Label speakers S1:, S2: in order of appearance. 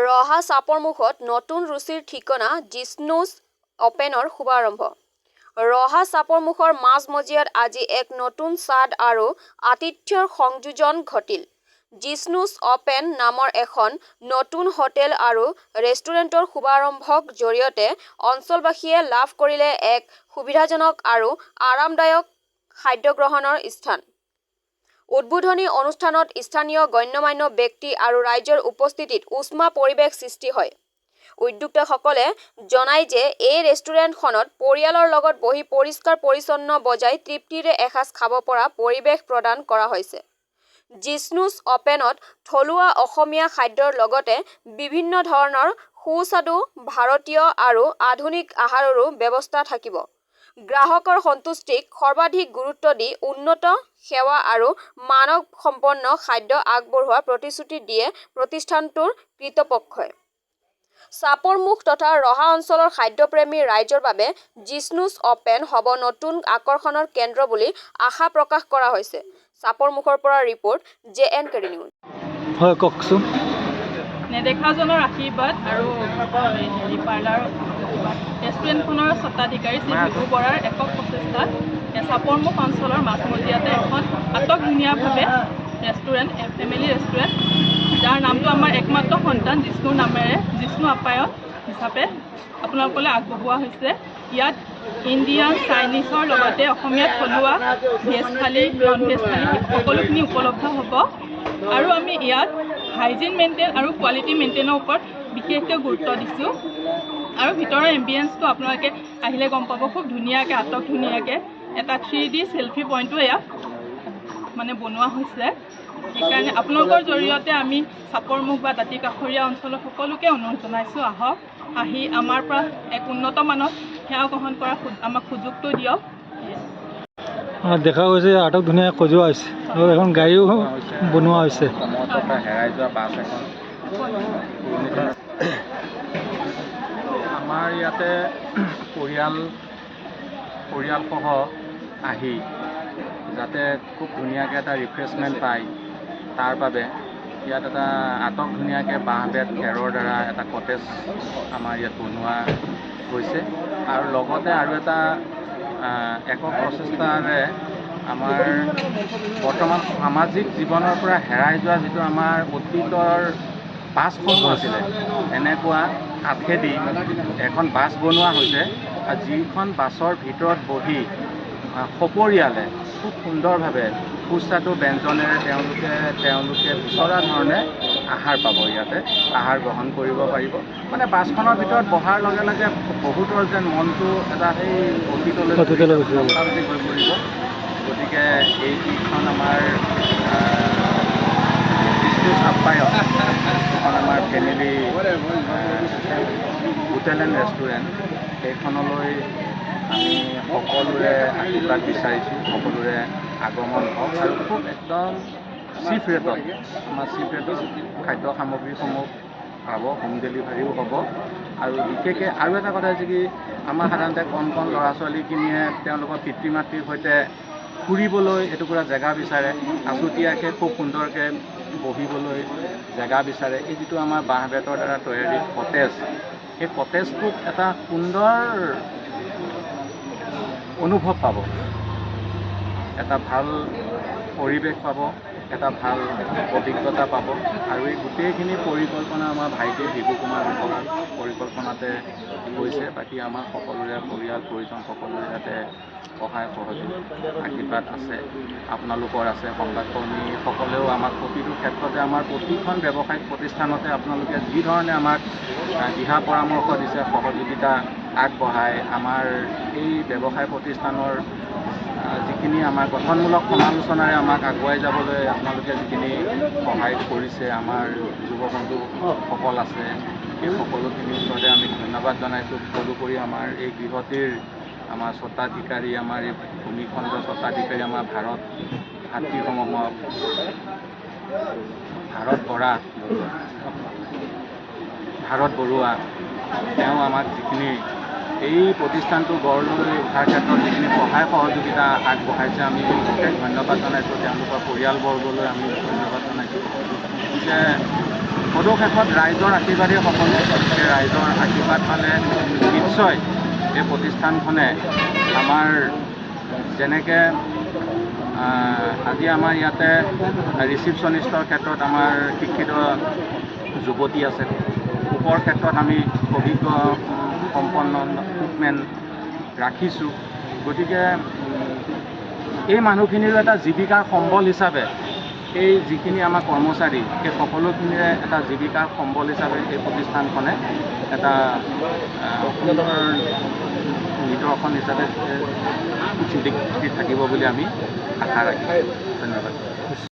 S1: ৰহা চাপৰ মুখত নতুন ৰুচিৰ ঠিকনা জিষ্ণুছ অপেনৰ শুভাৰম্ভ। ৰহা চাপৰ মুখৰ মাজমজিয়াত আজি এক নতুন স্বাদ আৰু আতিথ্যৰ সংযোজন ঘটিল। জিষ্ণুছ অপেন নামৰ এখন নতুন হোটেল আৰু ৰেষ্টুৰেণ্টৰ শুভাৰম্ভৰ জৰিয়তে অঞ্চলবাসীয়ে লাভ কৰিলে এক সুবিধাজনক আৰু আৰামদায়ক খাদ্য গ্ৰহণৰ স্থান। উদ্বোধনী অনুষ্ঠানত স্থানীয় গণ্যমান্য ব্যক্তি আৰু ৰাইজৰ উপস্থিতিত উষ্মা পৰিৱেশ সৃষ্টি হয়। উদ্যোক্তাসকলে জনায় যে এই ৰেষ্টুৰেণ্টখনত পৰিয়ালৰ লগত বহি পৰিষ্কাৰ পৰিচ্ছন্ন বজাই তৃপ্তিৰে এসাঁজ খাব পৰা পৰিৱেশ প্ৰদান কৰা হৈছে। জিষ্ণুছ অপেনত থলুৱা অসমীয়া খাদ্যৰ লগতে বিভিন্ন ধৰণৰ সুস্বাদু ভাৰতীয় আৰু আধুনিক আহাৰৰো ব্যৱস্থা থাকিব। গ্ৰাহকৰ সন্তুষ্টিক সৰ্বাধিক গুৰুত্ব দি উন্নত সেৱা আৰু মানসম্পন্ন খাদ্য আগবঢ়োৱাৰ প্ৰতিশ্ৰুতি দিয়ে প্ৰতিষ্ঠানটোৰ কৰ্তৃপক্ষই। চাপৰ মুখ তথা ৰহা অঞ্চলৰ খাদ্যপ্ৰেমী ৰাইজৰ বাবে জিষ্ণুছ অপেন হ'ব নতুন আকৰ্ষণৰ কেন্দ্ৰ বুলি আশা প্ৰকাশ কৰা হৈছে। চাপৰ মুখৰ পৰা ৰিপৰ্ট JNK নিউজ।
S2: হয়, কওকচোন।
S3: নেদেখাজনৰ আশীৰ্বাদ আৰু পাৰ্লাৰ ৰেষ্টুৰেণ্টখনৰ স্বত্বাধিকাৰী শ্ৰী ভিভু বৰাৰ একক প্ৰচেষ্টাত চাপৰমুখ অঞ্চলৰ মাজমজিয়াতে এখন আটকধুনীয়াভাৱে ৰেষ্টুৰেণ্ট ফেমিলি ৰেষ্টুৰেণ্ট, যাৰ নামটো আমাৰ একমাত্ৰ সন্তান জিষ্ণুৰ নামেৰে জিষ্ণু আপ্যায়ন হিচাপে আপোনালোকলৈ আগবঢ়োৱা হৈছে। ইয়াত ইণ্ডিয়ান চাইনিজৰ লগতে অসমীয়া থলুৱা ভেজ থালি নন ভেজ থালি সকলোখিনি উপলব্ধ হ'ব আৰু আমি ইয়াত হাইজিন মেইনটেইন আৰু কোৱালিটি মেইনটেইনৰ ওপৰত বিশেষকৈ গুৰুত্ব দিছোঁ। আৰু ভিতৰৰ এম্বিয়েন্সটো আপোনালোকে আহিলে গম পাব, খুব ধুনীয়াকৈ আটক এটা 3D চেলফি পইণ্টো ইয়াত বনোৱা হৈছে। সেইকাৰণে আপোনালোকৰ জৰিয়তে আমি চাপৰমুখ বা দাঁতি কাষৰীয়া অঞ্চলৰ সকলোকে অনুৰোধ জনাইছোঁ, আহক, আহি আমাৰ পৰা এক উন্নত মানৰ সেৱা গ্ৰহণ কৰা আমাক সুযোগটো দিয়ক।
S2: দেখা গৈছে আটক ধুনীয়া সজোৱা হৈছে আৰু এখন গাড়ীও বনোৱা হৈছে।
S4: হেৰাই যোৱা বাছ এখন আমাৰ ইয়াতে পৰিয়ালসহ আহি যাতে খুব ধুনীয়াকৈ এটা ৰিফ্ৰেছমেণ্ট পায়, তাৰ বাবে ইয়াত এটা আটক ধুনীয়াকৈ বাঁহ বেত খেৰৰ দ্বাৰা এটা কটেজ আমাৰ ইয়াত বনোৱা হৈছে। আৰু লগতে আৰু এটা একক প্ৰচেষ্টাৰে আমাৰ বৰ্তমান সামাজিক জীৱনৰ পৰা হেৰাই যোৱা যিটো আমাৰ অতীতৰ বাছসমূহ আছিলে, এনেকুৱা কাঠেদি এখন বাছ বনোৱা হৈছে, যিখন বাছৰ ভিতৰত বহি সপৰিয়ালে খুব সুন্দৰভাৱে সুস্বাদু ব্যঞ্জনেৰে তেওঁলোকে বিচৰা ধৰণে আহাৰ পাব। ইয়াতে আহাৰ গ্ৰহণ কৰিব পাৰিব। বাছখনৰ ভিতৰত বহাৰ লগে লগে বহুতৰ যেন মনটো এটা সেই অতীতলৈ নষ্টালজিক হৈ পৰিব। গতিকে এইখন আমাৰ জিষ্ণুছ আপ্যায়ন, এখন আমাৰ ফেমিলি হোটেল এণ্ড ৰেষ্টুৰেণ্ট, সেইখনলৈ আমি সকলোৰে আশীৰ্বাদ বিচাৰিছোঁ, সকলোৰে আগমন হওক আৰু খুব একদম চিপ ৰেটত খাদ্য সামগ্ৰীসমূহ পাব, হোম ডেলিভাৰীও হ'ব। আৰু বিশেষকৈ আৰু এটা কথা হৈছে কি, আমাৰ সাধাৰণতে কণ ল'ৰা ছোৱালীখিনিয়ে তেওঁলোকৰ পিতৃ মাতৃৰ সৈতে ফুৰিবলৈ এটুকুৰা জেগা বিচাৰে, আছুতীয়াকৈ খুব সুন্দৰকৈ বহিবলৈ জেগা বিচাৰে। এই যিটো আমাৰ বাঁহ বেতৰ দ্বাৰা তৈয়াৰী কটেজ, সেই কটেজটোত এটা সুন্দৰ অনুভৱ পাব, এটা ভাল পৰিৱেশ পাব, এটা ভাল অভিজ্ঞতা পাব। আৰু এই গোটেইখিনি পৰিকল্পনা আমাৰ ভাইটি ভিভু কুমাৰ বৰাৰ পৰিকল্পনাতে হৈছে। বাকী আমাৰ সকলোৰে পৰিয়াল পৰিজন সকলোৰে ইয়াতে সহায় সহযোগ আশীৰ্বাদ আছে, আপোনালোকৰ আছে, সংবাদকৰ্মীসকলেও আমাক প্ৰতিটো ক্ষেত্ৰতে আমাৰ প্ৰতিখন ব্যৱসায়িক প্ৰতিষ্ঠানতে আপোনালোকে যি ধৰণে আমাক দিহা পৰামৰ্শ দিছে, সহযোগিতা আগবঢ়াই আমাৰ এই ব্যৱসায় প্ৰতিষ্ঠানৰ যিখিনি আমাৰ গঠনমূলক সমালোচনাৰে আমাক আগুৱাই যাবলৈ আপোনালোকে যিখিনি সহায় কৰিছে, আমাৰ যুৱবন্ধুসকল আছে, সেই সকলোখিনিৰ ওচৰতে আমি ধন্যবাদ জনাইছোঁ। তদুপৰি আমাৰ এই গৃহটিৰ আমাৰ স্বত্বাধিকাৰী, আমাৰ এই ভূমিখণ্ডৰ স্বত্বাধিকাৰী আমাৰ ভাতৃসমূহক ভাৰত বৰুৱা, তেওঁ আমাক যিখিনি এই প্ৰতিষ্ঠানটো গঢ় লৈ উঠাৰ ক্ষেত্ৰত যিখিনি সহায় সহযোগিতা আগবঢ়াইছে, আমি বিশেষ ধন্যবাদ জনাইছোঁ। তেওঁলোকৰ পৰিয়ালবৰ্গলৈ আমি ধন্যবাদ জনাইছোঁ যে সদৌ ৰাইজৰ আশীৰ্বাদেই সকলো। গতিকে ৰাইজৰ আশীৰ্বাদ পালে নিশ্চয় এই প্ৰতিষ্ঠানখনে আমাৰ যেনেকৈ আজি আমাৰ ইয়াতে ৰিচিপশ্যনিষ্টৰ ক্ষেত্ৰত আমাৰ শিক্ষিত যুৱতী আছে, কুকৰ ক্ষেত্ৰত আমি অভিজ্ঞ সম্পন্ন কুকমেন ৰাখিছোঁ। গতিকে এই মানুহখিনিৰো এটা জীৱিকাৰ সম্বল হিচাপে এই যিখিনি আমাৰ কৰ্মচাৰী, সেই সকলোখিনিৰে এটা জীৱিকাৰ সম্বল হিচাপে এই প্ৰতিষ্ঠানখনে এটা সুন্দৰ নিদৰ্শন হিচাপে জিলিকি থাকিব বুলি আমি আশা ৰাখিছোঁ। ধন্যবাদ।